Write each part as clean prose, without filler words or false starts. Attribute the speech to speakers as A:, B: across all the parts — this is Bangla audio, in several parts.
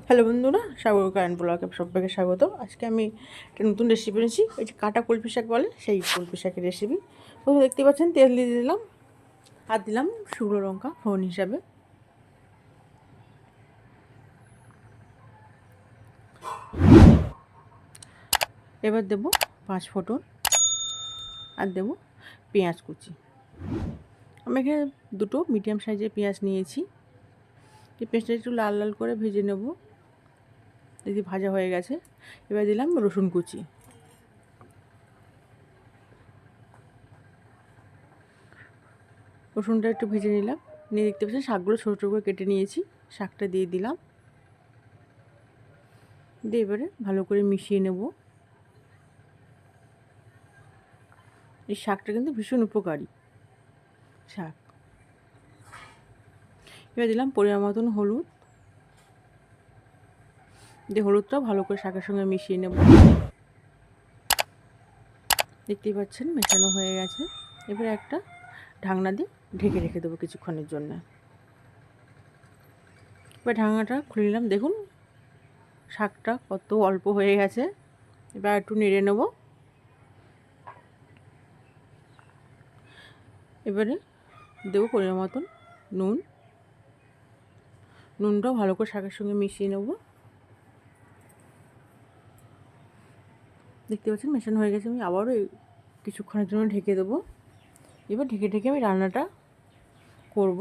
A: হ্যালো বন্ধুরা, সাগর কারেন্ট ব্লগে সবাইকে স্বাগত। আজকে আমি একটা নতুন রেসিপি এনেছি, ওই যে কাটা কলমি শাক বলে সেই কলমি শাকের রেসিপি। প্রথমে দেখতে পাচ্ছেন তেল দিয়ে দিলাম আর দিলাম শুকনো লঙ্কা ফোড়ন হিসাবে। এবার দেবো 5 ফোঁটন আর দেবো পেঁয়াজ কুচি। আমি এখানে দুটো মিডিয়াম সাইজের পেঁয়াজ নিয়েছি। এই পেঁয়াজটা একটু লাল লাল করে ভেজে নেব। দেখি ভাজা হয়ে গেছে। এবার দিলাম রসুন কুচি। রসুনটা একটু ভেজে নিলাম, নিয়ে দেখতে পাচ্ছেন শাকগুলো ছোটো ছোটো করে কেটে নিয়েছি। শাকটা দিয়ে দিলাম, দিয়ে এবারে ভালো করে মিশিয়ে নেব। এই শাকটা কিন্তু ভীষণ উপকারী শাক। এবার দিলাম পরিমাণ মতন হলুদ, দিয়ে হলুদটাও ভালো করে শাকের সঙ্গে মিশিয়ে নেব। দেখতেই পাচ্ছেন মেশানো হয়ে গেছে। এবার একটা ঢাকনা দিয়ে ঢেকে রেখে দেবো কিছুক্ষণের জন্য। এবার ঢাকনাটা খুলে নিলাম, দেখুন শাকটা কত অল্প হয়ে গেছে। এবার একটু নেড়ে নেব। এবারে দেবো পরিমাণ মতন নুন। নুনটাও ভালো করে শাকের সঙ্গে মিশিয়ে নেব। দেখতে পাচ্ছেন মেশানো হয়ে গেছে। আমি আবারও কিছুক্ষণের জন্য ঢেকে দেবো। এবার ঢেকে ঢেকে আমি রান্নাটা করব।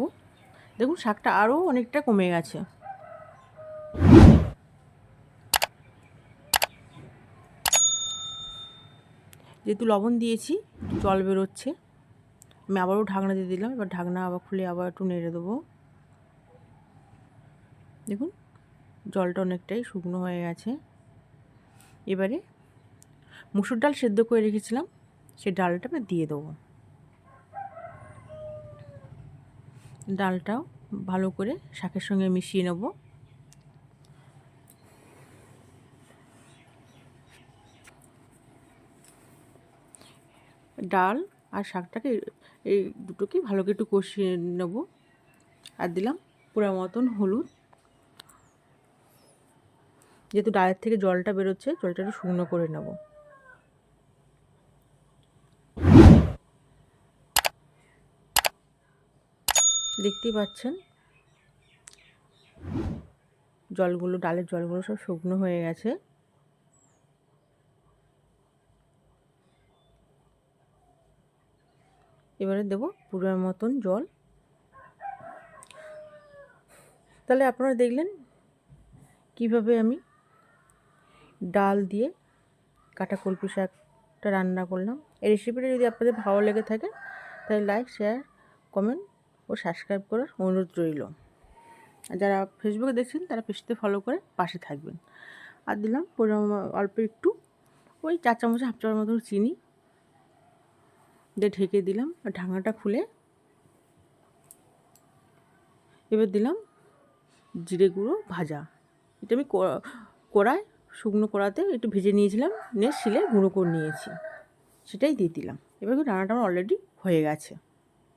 A: দেখুন শাকটা আরও অনেকটা কমে গেছে। যেহেতু লবণ দিয়েছি জল বেরোচ্ছে, আমি আবারও ঢাকনা দিয়ে দিলাম। এবার ঢাকনা আবার খুলে আবার একটু নেড়ে দেবো। দেখুন জলটা অনেকটাই শুকনো হয়ে গেছে। এবারে মুসুর ডাল সেদ্ধ করে রেখেছিলাম, সেই ডালটা আমি দিয়ে দেবো। ডালটাও ভালো করে শাকের সঙ্গে মিশিয়ে নেব। ডাল আর শাকটাকে এই দুটোকে ভালো করে একটু কষিয়ে নেব। আর দিলাম পরিমাণ মতন হলুদ। যেহেতু ডালের থেকে জলটা বেরোচ্ছে, জলটা একটু শুকনো করে নেব। দেখতেই পাচ্ছেন জলগুলো, ডালের জলগুলো সব শুকনো হয়ে গেছে। এবারে দেবো পরিমাণ মতন জল। তাহলে আপনারা দেখলেন কিভাবে আমি ডাল দিয়ে কাটা কলমি শাকটা রান্না করলাম। এই রেসিপিটা যদি আপনাদের ভালো লেগে থাকে তাহলে লাইক, শেয়ার, কমেন্ট ও সাবস্ক্রাইব করার অনুরোধ রইল। আর যারা ফেসবুকে দেখছেন তারা পেজটা ফলো করে পাশে থাকবেন। আর দিলাম অল্প একটু, ওই 4 চামচ 1/2 চামচ মতো চিনি দিয়ে ঢেকে দিলাম। আর ঢাকনাটা খুলে এবার দিলাম জিরে গুঁড়ো ভাজা। এটা আমি কড়ায়, শুকনো কড়াতে একটু ভেজে নিয়েছিলাম, নিয়ে শিলে গুঁড়ো করে নিয়েছি, সেটাই দিয়ে দিলাম। এবার রান্নাটা আমার অলরেডি হয়ে গেছে।